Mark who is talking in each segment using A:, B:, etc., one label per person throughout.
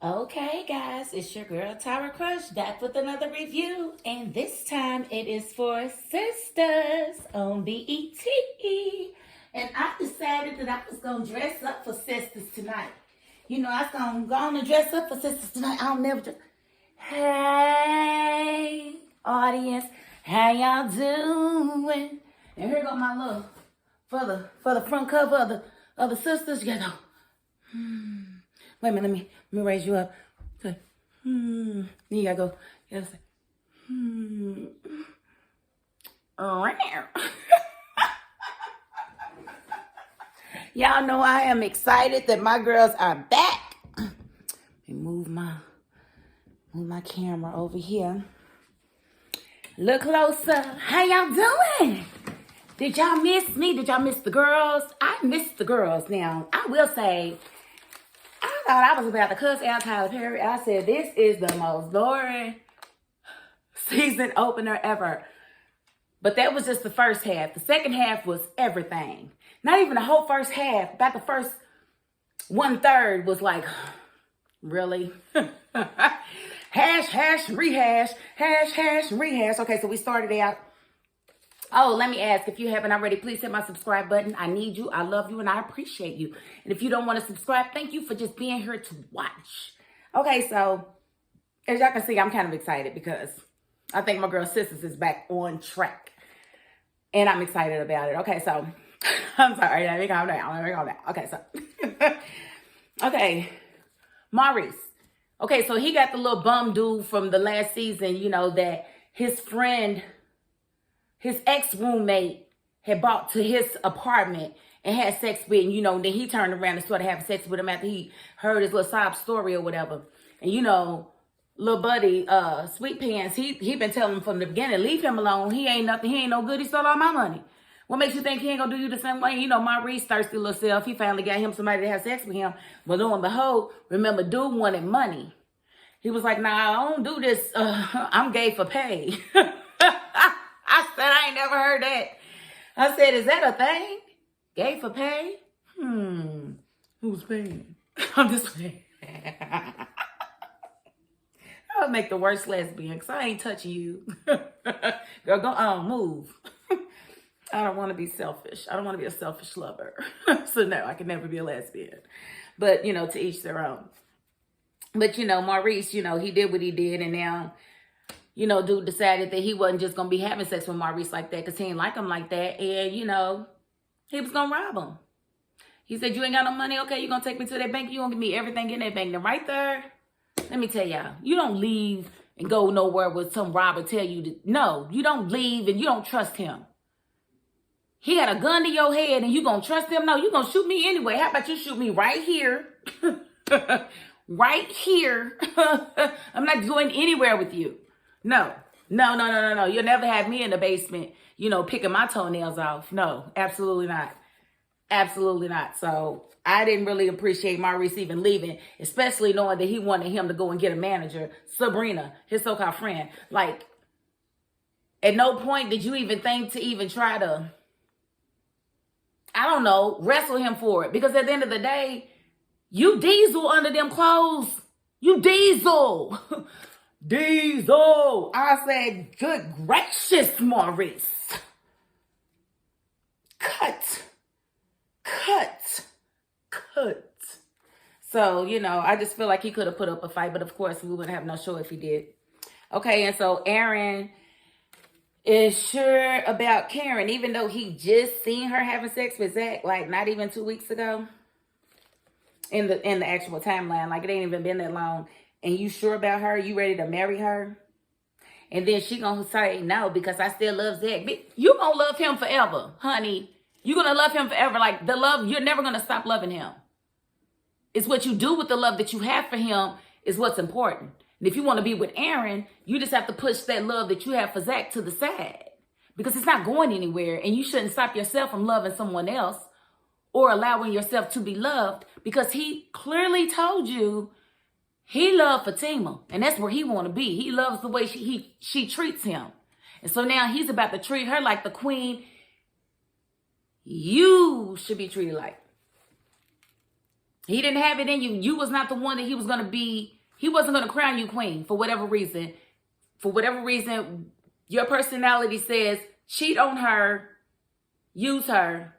A: Okay, guys, it's your girl Tyra Crush back with another review, and this time it is for Sistas on BET. And I decided that I was gonna dress up for Sistas tonight. You know, I was gonna go on and dress up for Sistas tonight. I don't never do. Hey, audience, how y'all doing? And here go my look for the front cover of the Sistas. You gotta go. Wait a minute, let me raise you up. Okay. Then you gotta go. You gotta say, Y'all know I am excited that my girls are back. Let me move my camera over here. Look closer. How y'all doing? Did y'all miss me? Did y'all miss the girls? I missed the girls. Now, I will say, I thought I was about to cuss out Tyler Perry. I said, this is the most boring season opener ever. But that was just the first half. The second half was everything. Not even the whole first half. About the first 1/3 was like, really? Rehash. Rehash. Okay, so we started out. Oh, let me ask, if you haven't already, please hit my subscribe button. I need you, I love you, and I appreciate you. And if you don't want to subscribe, thank you for just being here to watch. Okay, so as y'all can see, I'm kind of excited because I think my girl Sistas is back on track. And I'm excited about it. Okay, so I'm sorry. Let me calm down. Okay, so okay, Maurice. Okay, so he got the little bum dude from the last season, you know, that his friend, his ex-roommate had brought to his apartment and had sex with, and, you know, then he turned around and started having sex with him after he heard his little sob story or whatever. And, you know, little buddy, Sweet Pants, he been telling him from the beginning, leave him alone. He ain't nothing. He ain't no good. He stole all my money. What makes you think he ain't gonna do you the same way? You know, Maurice, thirsty little self, he finally got him somebody to have sex with him. But lo and behold, remember, dude wanted money. He was like, nah, I don't do this. I'm gay for pay. I said, I ain't never heard that. I said, is that a thing? Gay for pay? Who's paying? I'm just paying. I would make the worst lesbian because I ain't touching you. Girl, go on, move. I don't want to be selfish. I don't want to be a selfish lover. So no, I can never be a lesbian. But, you know, to each their own. But, you know, Maurice, you know, he did what he did. And now, you know, dude decided that he wasn't just going to be having sex with Maurice like that because he ain't like him like that. And, you know, he was going to rob him. He said, you ain't got no money? Okay, you're going to take me to that bank. You're going to give me everything in that bank. Then right there, let me tell y'all, you don't leave and go nowhere with some robber tell you to. No, you don't leave and you don't trust him. He got a gun to your head and you going to trust him? No, you going to shoot me anyway. How about you shoot me right here? Right here. I'm not going anywhere with you. No. You'll never have me in the basement, you know, picking my toenails off. No, absolutely not. Absolutely not. So I didn't really appreciate Maurice even leaving, especially knowing that he wanted him to go and get a manager, Sabrina, his so-called friend. Like, at no point did you even think to even try to, I don't know, wrestle him for it. Because at the end of the day, you diesel under them clothes. You diesel. Diesel. I said, good gracious, Maurice. Cut. So, you know, I just feel like he could have put up a fight. But, of course, we wouldn't have no show if he did. Okay, and so Aaron is sure about Karen, even though he just seen her having sex with Zach, like, not even 2 weeks ago. In the actual timeline, like, it ain't even been that long. And you sure about her? You ready to marry her? And then she gonna say no because I still love Zach. You gonna love him forever, honey. You gonna love him forever. Like, the love, you're never gonna stop loving him. It's what you do with the love that you have for him is what's important. And if you want to be with Aaron, you just have to push that love that you have for Zach to the side. Because it's not going anywhere. And you shouldn't stop yourself from loving someone else or allowing yourself to be loved, because he clearly told you he loved Fatima, and that's where he want to be. He loves the way she treats him. And so now he's about to treat her like the queen you should be treated like. He didn't have it in you. You was not the one that he was going to be. He wasn't going to crown you queen for whatever reason. For whatever reason, your personality says cheat on her, use her,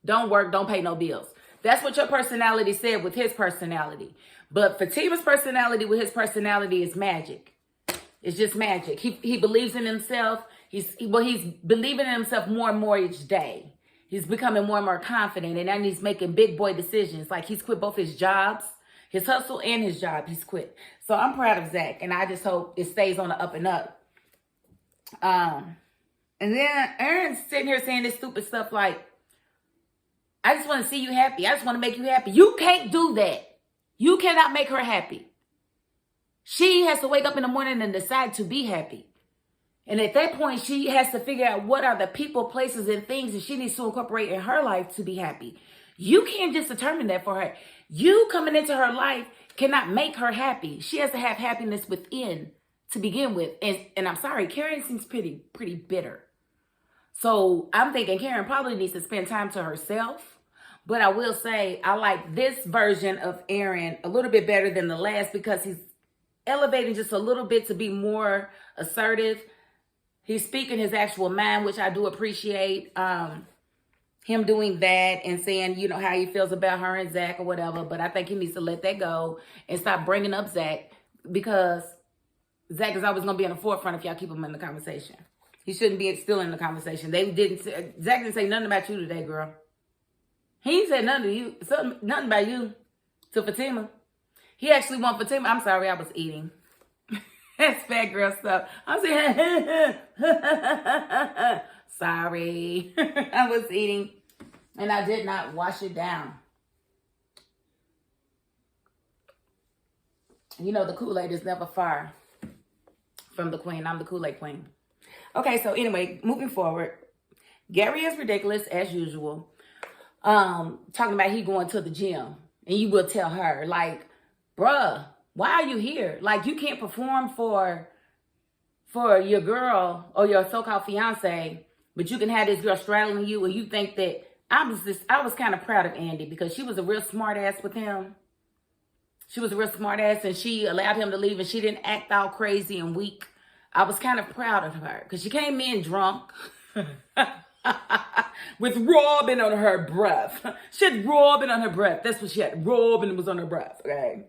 A: don't work, don't pay no bills. That's what your personality said with his personality. But Fatima's personality with his personality is magic. It's just magic. He believes in himself. He's believing in himself more and more each day. He's becoming more and more confident, and then he's making big boy decisions. Like he's quit both his jobs, his hustle and his job. He's quit. So I'm proud of Zach, and I just hope it stays on the up and up. And then Aaron's sitting here saying this stupid stuff like, I just want to see you happy. I just want to make you happy. You can't do that. You cannot make her happy. She has to wake up in the morning and decide to be happy. And at that point, she has to figure out what are the people, places, and things that she needs to incorporate in her life to be happy. You can't just determine that for her. You coming into her life cannot make her happy. She has to have happiness within to begin with. And I'm sorry, Karen seems pretty bitter. So I'm thinking Karen probably needs to spend time to herself. But I will say I like this version of Aaron a little bit better than the last because he's elevating just a little bit to be more assertive. He's speaking his actual mind, which I do appreciate. Him doing that and saying, you know, how he feels about her and Zach or whatever. But I think he needs to let that go and stop bringing up Zach because Zach is always going to be in the forefront if y'all keep him in the conversation. He shouldn't be still in the conversation. Zach didn't say nothing about you today, girl. He ain't said nothing to you, nothing about you to Fatima. He actually want Fatima. I'm sorry, I was eating. That's fat girl stuff. I'm saying, sorry. I was eating and I did not wash it down. You know, the Kool-Aid is never far from the queen. I'm the Kool-Aid queen. Okay, so anyway, moving forward. Gary is ridiculous as usual. Talking about he going to the gym. And you will tell her, like, bruh, why are you here? Like, you can't perform for your girl or your so-called fiance, but you can have this girl straddling you and you think that I was kind of proud of Andy because she was a real smart ass with him. She was a real smart ass and she allowed him to leave and she didn't act all crazy and weak. I was kind of proud of her because she came in drunk with Robin on her breath. She had Robin on her breath. That's what she had. Robin was on her breath, okay?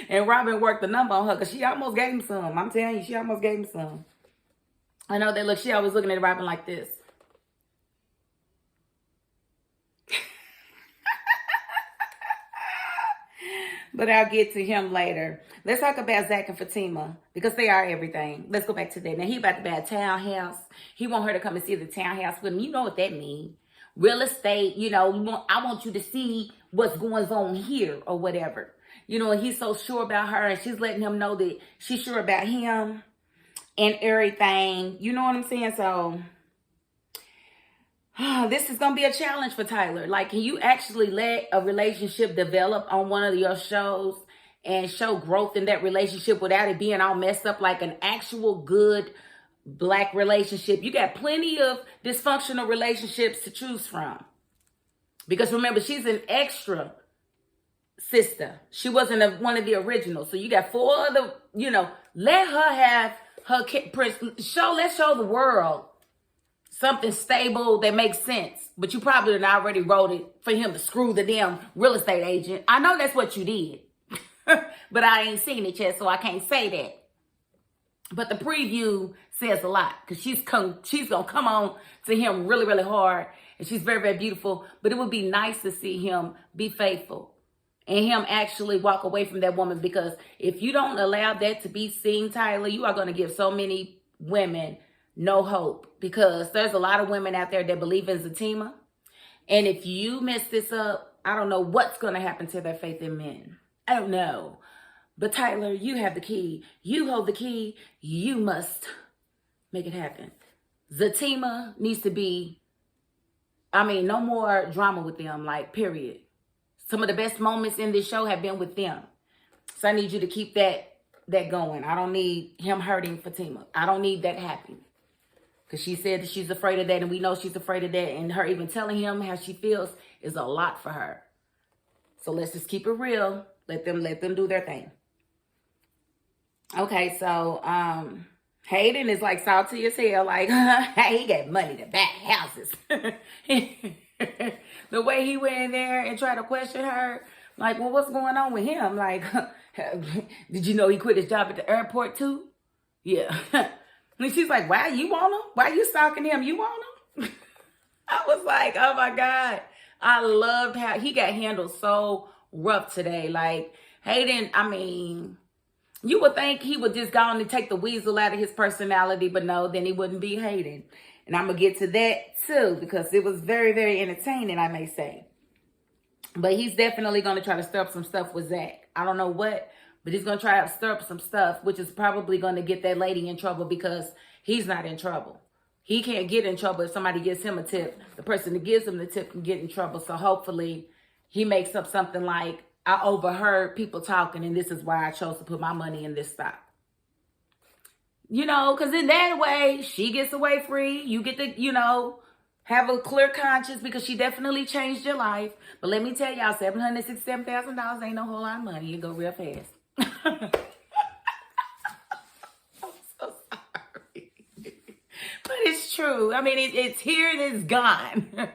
A: And Robin worked the number on her because she almost gave him some. I'm telling you, she almost gave him some. I know that, look, she always looking at Robin like this. But I'll get to him later. Let's talk about Zach and Fatima because they are everything. Let's go back to that. Now, he about to buy a townhouse. He want her to come and see the townhouse with him. You know what that means. Real estate, you know, I want you to see what's going on here or whatever. You know, and he's so sure about her and she's letting him know that she's sure about him and everything. You know what I'm saying? So, this is going to be a challenge for Tyler. Like, can you actually let a relationship develop on one of your shows and show growth in that relationship without it being all messed up like an actual good black relationship? You got plenty of dysfunctional relationships to choose from. Because remember, she's an extra sister. She wasn't one of the originals. So you got 4 other, you know, let her have her prince. Let's show the world something stable that makes sense. But you probably already wrote it for him to screw the damn real estate agent. I know that's what you did. But I ain't seen it yet, so I can't say that. But the preview says a lot. Because she's going to come on to him really, really hard. And she's very, very beautiful. But it would be nice to see him be faithful. And him actually walk away from that woman. Because if you don't allow that to be seen, Tyler, you are going to give so many women no hope, because there's a lot of women out there that believe in Zatima. And if you mess this up, I don't know what's going to happen to their faith in men. I don't know. But Tyler, you have the key. You hold the key. You must make it happen. Zatima needs to be, no more drama with them, like, period. Some of the best moments in this show have been with them. So I need you to keep that going. I don't need him hurting Fatima. I don't need that happening. Because she said that she's afraid of that, and we know she's afraid of that. And her even telling him how she feels is a lot for her. So let's just keep it real. Let them do their thing. Okay, so Hayden is like salty as hell. Like, he got money to buy houses. The way he went in there and tried to question her, like, well, what's going on with him? Like, did you know he quit his job at the airport too? Yeah. And she's like, why you want him? Why you stalking him? You want him? I was like, oh my God. I loved how he got handled so rough today. Like, Hayden, I mean, you would think he would just go on and take the weasel out of his personality, but no, then he wouldn't be Hayden. And I'm going to get to that too, because it was very, very entertaining, I may say. But he's definitely going to try to stir up some stuff with Zach. I don't know what, but he's going to try to stir up some stuff, which is probably going to get that lady in trouble because he's not in trouble. He can't get in trouble if somebody gives him a tip. The person that gives him the tip can get in trouble. So hopefully he makes up something like, I overheard people talking, and this is why I chose to put my money in this stock. You know, because in that way, she gets away free. You get to, you know, have a clear conscience because she definitely changed your life. But let me tell y'all, $767,000 ain't no whole lot of money. You go real fast. I'm so sorry. But it's true. I mean, it's here and it's gone.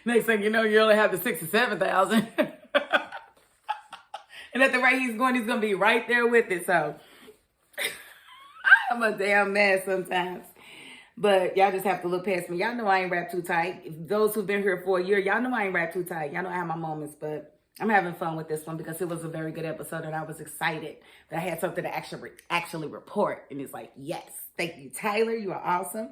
A: Next thing you know, you only have the 67,000. And at the rate he's going to be right there with it. So I'm a damn mess sometimes. But y'all just have to look past me. Y'all know I ain't wrapped too tight. If those who've been here for a year, y'all know I ain't wrapped too tight. Y'all know I have my moments, but I'm having fun with this one because it was a very good episode and I was excited that I had something to actually report. And it's like, yes, thank you, Tyler. You are awesome.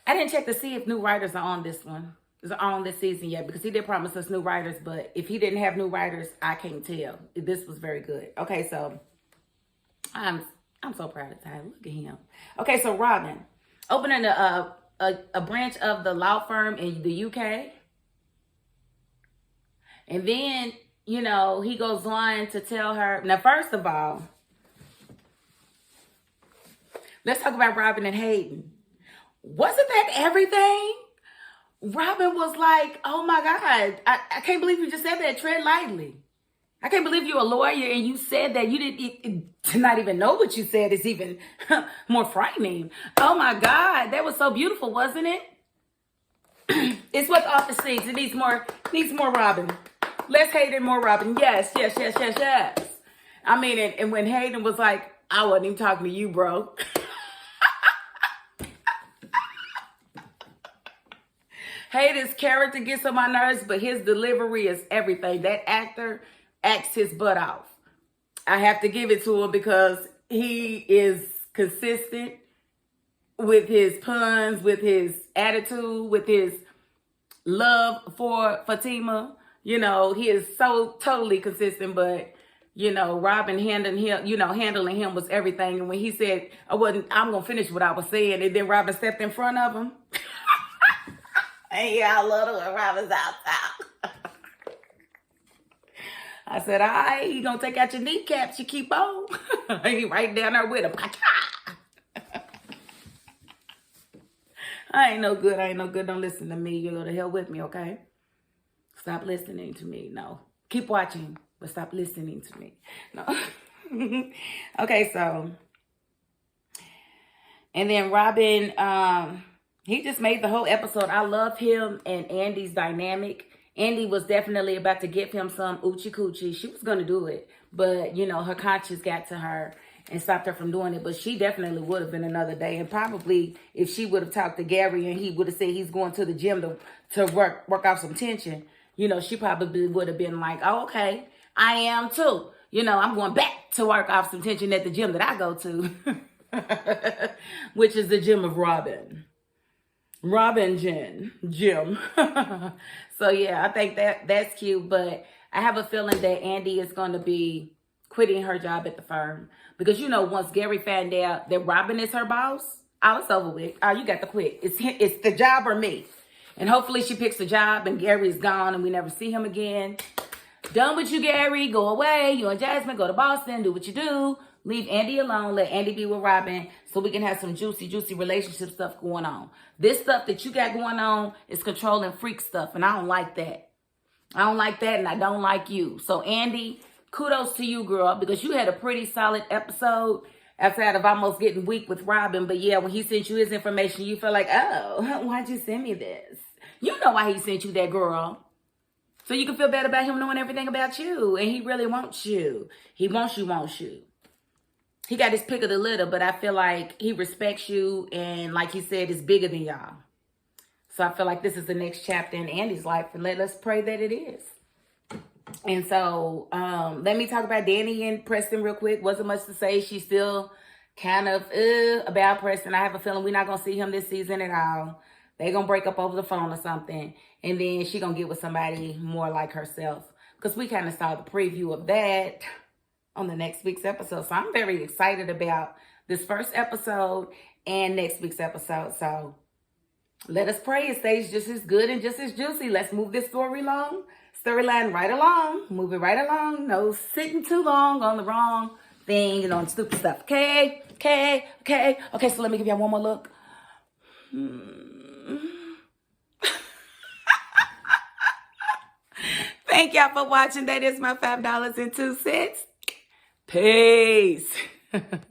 A: I didn't check to see if new writers are on this one. Is on this season yet because he did promise us new writers, but if he didn't have new writers, I can't tell. This was very good. Okay, so I'm so proud of Tyler. Look at him. Okay, so Robin opening a branch of the law firm in the UK. And then, you know, he goes on to tell her. Now, first of all, let's talk about Robin and Hayden. Wasn't that everything? Robin was like, oh my God, I can't believe you just said that. Tread lightly. I can't believe you're a lawyer and you said that. You didn't to not even know what you said is even more frightening. Oh my God, that was so beautiful, wasn't it? It's what the office needs. It needs more Robin. Less Hayden, more Robin. Yes. I mean, and when Hayden was like, I wasn't even talking to you, bro. Hayden's character gets on my nerves, but his delivery is everything. That actor acts his butt off. I have to give it to him because he is consistent with his puns, with his attitude, with his love for Fatima. You know, he is so totally consistent, but you know, Robin handling him was everything. And when he said, I'm going to finish what I was saying, and then Robin stepped in front of him. And yeah, I love it when Robin's outside. I said, all right, you going to take out your kneecaps, you keep on. He right down there with him. I ain't no good. Don't listen to me. You go to hell with me, okay? Stop listening to me. No. Keep watching, but stop listening to me. No. Okay, so. And then Robin, he just made the whole episode. I love him and Andy's dynamic. Andy was definitely about to give him some oochie coochie. She was going to do it. But, you know, her conscience got to her and stopped her from doing it. But she definitely would have been another day. And probably if she would have talked to Gary and he would have said he's going to the gym to work off some tension, you know, she probably would have been like, oh, okay, I am too. You know, I'm going back to work off some tension at the gym that I go to, which is the gym of Robin. Jim. So yeah, I think that's cute, but I have a feeling that Andy is going to be quitting her job at the firm because, you know, once Gary found out that Robin is her boss, it's over with. You got to quit. It's the job or me. And hopefully she picks the job and Gary's gone and we never see him again. Done with you, Gary. Go away. You and Jasmine go to Boston. Do what you do. Leave Andy alone. Let Andy be with Robin so we can have some juicy, juicy relationship stuff going on. This stuff that you got going on is controlling freak stuff, and I don't like that. I don't like that, and I don't like you. So, Andy, kudos to you, girl, because you had a pretty solid episode outside of almost getting weak with Robin. But yeah, when he sent you his information, you felt like, oh, why'd you send me this? You know why he sent you that, girl. So you can feel bad about him knowing everything about you. And he really wants you. He wants you. He got his pick of the litter, but I feel like he respects you. And like he said, it's bigger than y'all. So I feel like this is the next chapter in Andy's life. And let's pray that it is. And so let me talk about Danny and Preston real quick. Wasn't much to say. She's still kind of about Preston. I have a feeling we're not going to see him this season at all. They're going to break up over the phone or something. And then she's going to get with somebody more like herself. Because we kind of saw the preview of that on the next week's episode. So I'm very excited about this first episode and next week's episode. So let us pray it stays just as good and just as juicy. Let's move this storyline right along. Move it right along. No sitting too long on the wrong thing and on stupid stuff. Okay. So let me give y'all one more look. Thank y'all for watching. That is my $5.02. Peace.